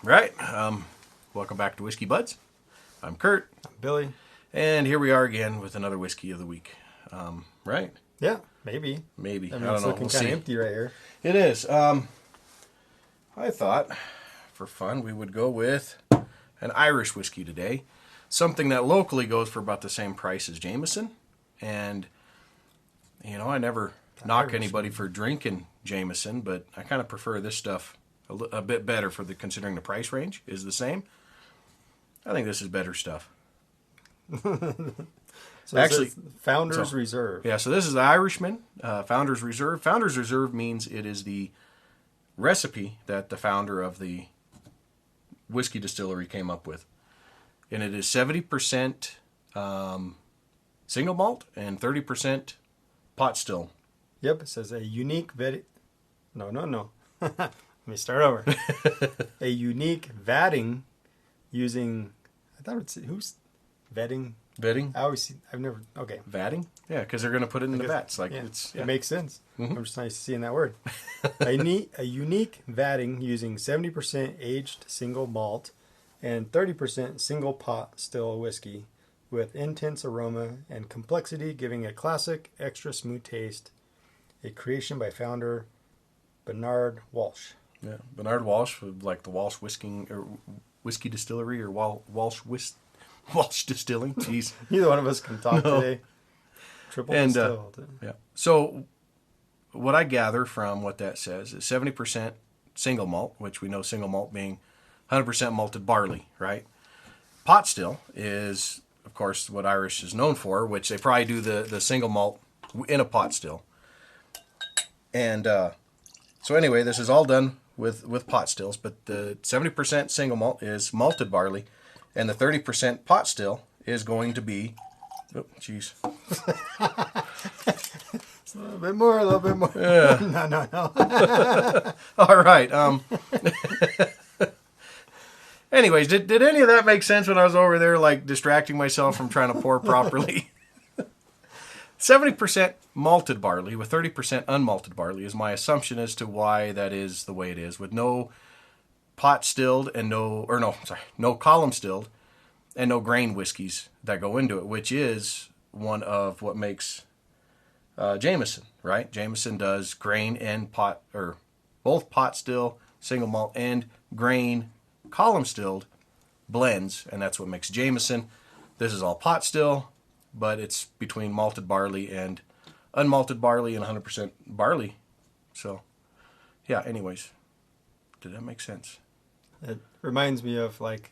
Right. Welcome back to Whiskey Buds. I'm Kurt, I'm Billy. and here we are again with another whiskey of the week. Right? Yeah, maybe. Maybe. I I mean, don't it's know. looking We'll kind see. of empty right here. It is. I thought, for fun, we would go with an Irish whiskey today. Something that locally goes for about the same price as Jameson. And, I never knock Irishman. anybody for drinking Jameson, but I kind of prefer this stuff a bit better considering the price range is the same. I think this is better stuff. So Actually, it says Founders Reserve. Yeah, so this is the Irishman, Founder's Reserve. Founder's Reserve means it is the recipe that the founder of the whiskey distillery came up with. And it is 70% single malt and 30% pot still. Yep, it says a unique No. Let me start over. A unique vatting using... I thought it's... Who's vetting? Vetting? I've never... Okay. Vatting? Yeah, because they're going to put it in the guess- vats. It makes sense. I'm just nice seeing that word. A unique vatting using 70% aged single malt and 30% single pot still whiskey with intense aroma and complexity, giving a classic, extra smooth taste. A creation by founder Bernard Walsh. Yeah, Bernard Walsh, like the Walsh whiskey distillery or Walsh distilling. Jeez. Neither one of us can talk today. Triple And, distilled. Yeah. So what I gather from what that says is 70% single malt, which we know single malt being 100% malted barley, right? Pot still is, of course, what Irish is known for, which they probably do the single malt in a pot still. And so anyway, this is all done with pot stills, but the 70% single malt is malted barley, and the 30% pot still is going to be, oh, jeez. A little bit more. Yeah. No. All right. Anyways, did any of that make sense when I was over there, like distracting myself from trying to pour properly? 70% malted barley with 30% unmalted barley is my assumption as to why that is the way it is, with no pot stilled and no column stilled and no grain whiskeys that go into it, which is one of what makes Jameson, right? Jameson does grain and pot, or both pot still, single malt, and grain column stilled blends, and that's what makes Jameson. This is all pot still, but it's between malted barley and unmalted barley and 100% barley. So, yeah, anyways, did that make sense? It reminds me of, like,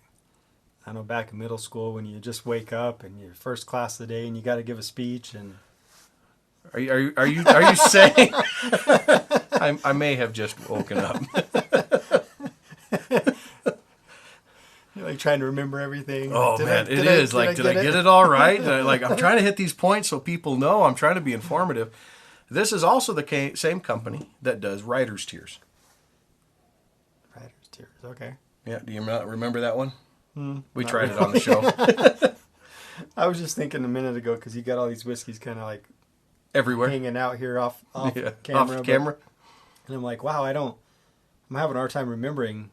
I don't know, back in middle school when you just wake up and your first class of the day and you got to give a speech and... Are you saying I may have just woken up? You're like trying to remember everything. Oh man, it is like, did I get it all right? I'm trying to hit these points so people know. I'm trying to be informative. This is also the same company that does Writer's Tears. Writer's Tears, okay. Yeah, do you not remember that one? We not tried it on the show. I was just thinking a minute ago because you got all these whiskeys kind of like Everywhere. hanging out here off Yeah, camera. off camera. And I'm like, wow, I'm having a hard time remembering.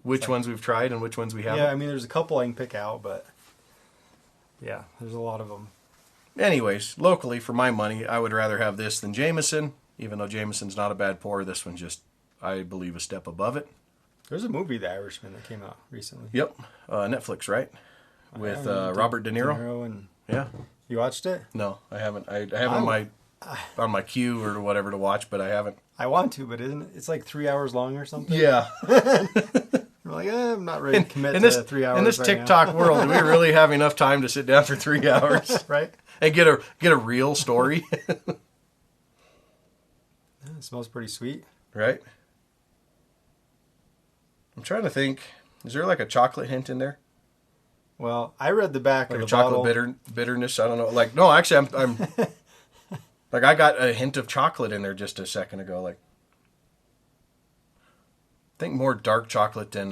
Which ones we've tried and which ones we haven't. Yeah, I mean, there's a couple I can pick out, but yeah, there's a lot of them. Anyways, locally, for my money, I would rather have this than Jameson. Even though Jameson's not a bad pour, this one's just, I believe, a step above it. There's a movie, The Irishman, that came out recently. Yep, Netflix, right? With Robert De Niro. And Yeah. you watched it? No, I haven't. I have it on my queue or whatever to watch, but I haven't. I want to, but isn't it? It's like 3 hours long or something. Yeah. I'm like, I'm not ready to commit to 3 hours. In this right TikTok world, do we really have enough time to sit down for 3 hours now. Right? and get a real story? Yeah, it smells pretty sweet. Right? I'm trying to think. Is there like a chocolate hint in there? Well, I read the back Like of a the chocolate bottle. bitterness? I don't know. Like, no, actually, I'm like, I got a hint of chocolate in there just a second ago. Like, I think more dark chocolate than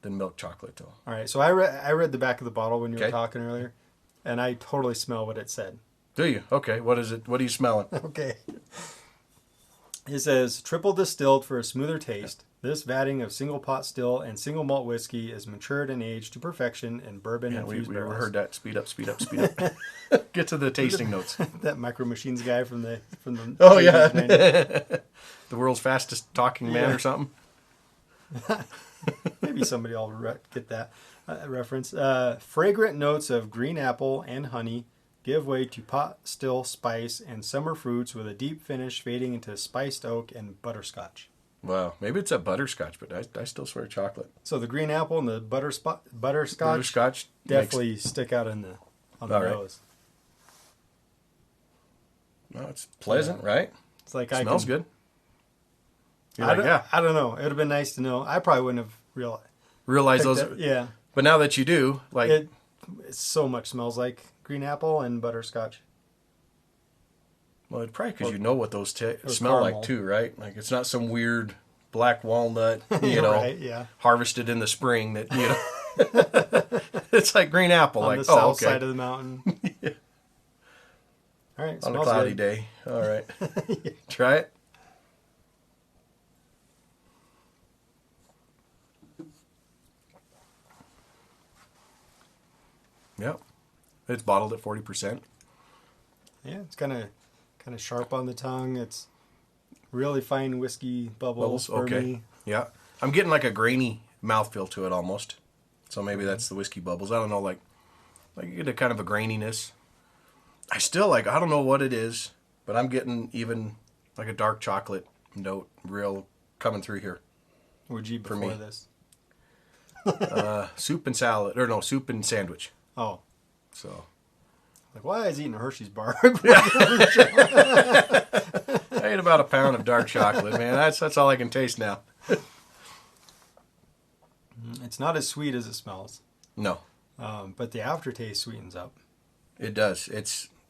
milk chocolate, though. All right, so I read the back of the bottle when you were Okay. talking earlier, and I totally smell what it said. Do you? Okay. What is it? What are you smelling? Okay. It says triple distilled for a smoother taste. This vatting of single pot still and single malt whiskey is matured and aged to perfection in bourbon Yeah, infused we barrels. heard that. Speed up, speed up, speed up. Get to the tasting notes. That Micro Machines guy from the Oh, 80s, yeah. 90s. The world's fastest talking man or something. Maybe somebody will get that reference. Fragrant notes of green apple and honey give way to pot still spice and summer fruits with a deep finish fading into spiced oak and butterscotch. Wow. Maybe it's a butterscotch, but I still swear chocolate. So the green apple and the butterscotch Butterscotch definitely stick out on the nose. Well, it's pleasant, right? It's like Smells good. You're I like, don't, yeah. I don't know. It would have been nice to know. I probably wouldn't have Realize picked those. it. Yeah. But now that you do, like, It so much smells like green apple and butterscotch. well, it's probably because you know what those smell caramel. like too, right? Like, it's not some weird black walnut, you know, Right, yeah. harvested in the spring that, you know. It's like green apple. On like, the south okay. side of the mountain. Yeah. All right. On a Smells cloudy good. day. All right. Try it. Yep. It's bottled at 40%. Yeah, it's kind of sharp on the tongue. It's really fine whiskey bubbles for okay. me. Yeah. I'm getting like a grainy mouthfeel to it almost. So maybe that's the whiskey bubbles. I don't know, like you get a kind of a graininess. I still I don't know what it is, but I'm getting even like a dark chocolate note real coming through here. Would you For before me. this? Soup and salad, or no, soup and sandwich. Oh, So like why is eating a Hershey's bar? I ate about a pound of dark chocolate, man. That's all I can taste now. It's not as sweet as it smells, No, but the aftertaste sweetens up. it does.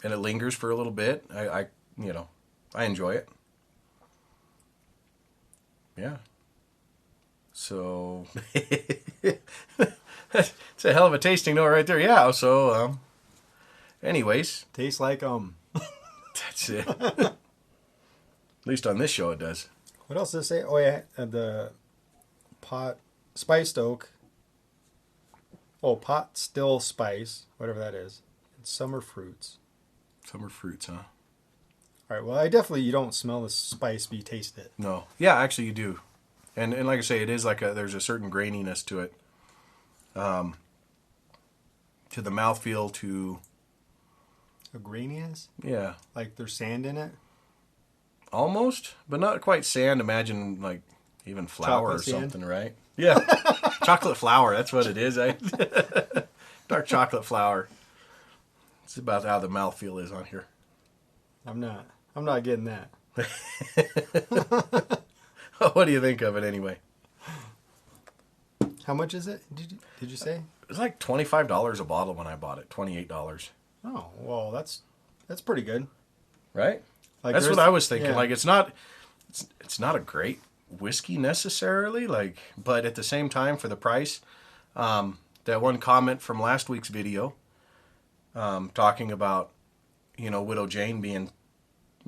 And it lingers for a little bit. I enjoy it. Yeah. So it's a hell of a tasting note right there. Yeah. So, anyways, Tastes like that's it. At least on this show, it does. What else does it say? Oh yeah, the pot spiced oak. Oh, pot still spice, whatever that is. And summer fruits. Summer fruits, huh? All right. Well, you don't smell the spice, but you taste it. No. Yeah, actually, you do. And like I say, it is there's a certain graininess to it. To the mouthfeel, to A graininess? yeah, Like there's sand in it? almost, but not quite sand. Imagine like even flour Chocolate or sand? something, right? Yeah, chocolate flour. That's what it is. Dark chocolate flour. It's about how the mouthfeel is on here. I'm not getting that. What do you think of it anyway? How much is it? Did you say? It's like $25 a bottle when I bought it. $28, Oh, well, that's pretty good. right? Like That's what there's- I was thinking. yeah. Like it's not a great whiskey necessarily, but at the same time for the price, that one comment from last week's video, talking about, Widow Jane being,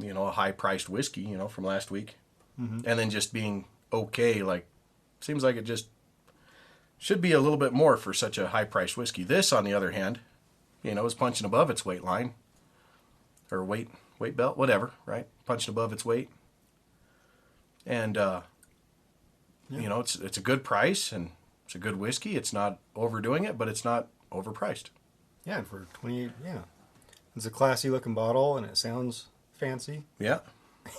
a high priced whiskey, from last week, and then just being okay. Like, seems like it just should be a little bit more for such a high priced whiskey. This, on the other hand, is punching above its weight line or weight belt, whatever, right? Punching above its weight. And, it's a good price and it's a good whiskey. It's not overdoing it, but it's not overpriced. Yeah, and for 28, yeah. It's a classy looking bottle and it sounds fancy. Yeah.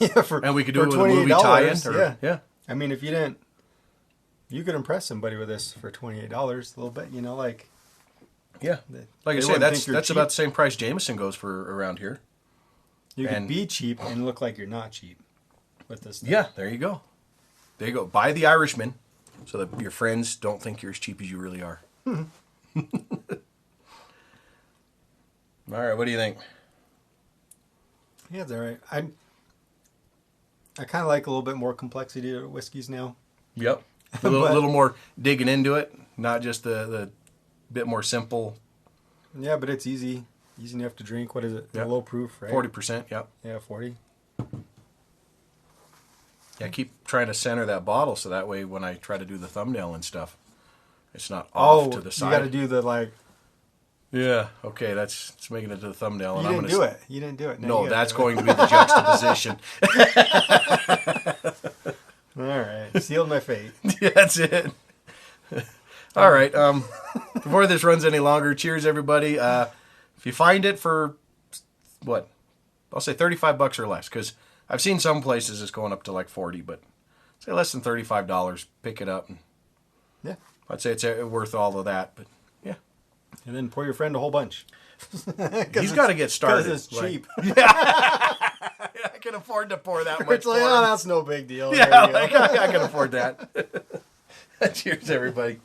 Yeah, And we could do it for with a movie tie-in. Yeah. Yeah. I mean, if you could impress somebody with this for $28 a little bit, like. Yeah. They- Like I they say, wouldn't that's think you're about cheap. the same price Jameson goes for around here. You could and- be cheap and look like you're not cheap with this stuff. Yeah, there you go. There you go. Buy the Irishman so that your friends don't think you're as cheap as you really are. All right, what do you think? Yeah, it's all right. I kind of like a little bit more complexity to whiskeys now. Yep. A little, But- little more digging into it, not just the bit more simple. Yeah, but it's easy enough to drink. What is it? Yep. Low proof, right? 40%, yep. Yeah, 40. I keep trying to center that bottle so that way when I try to do the thumbnail and stuff, it's not off to the side. You got to do the like. Yeah. Okay. It's making it to the thumbnail. You didn't do it. You didn't do it. No, that's going to be the juxtaposition. All right. Sealed my fate. Yeah, that's it. All right. Before this runs any longer, cheers, everybody. If you find it for what, I'll say $35 or less, because I've seen some places it's going up to like 40, but say less than $35. Pick it up, and yeah, I'd say it's worth all of that. But yeah, and then pour your friend a whole bunch. He's got to get started. Because it's cheap. Yeah. I can afford to pour that much. It's like, oh, that's no big deal. Yeah, like, I can afford that. Cheers, everybody.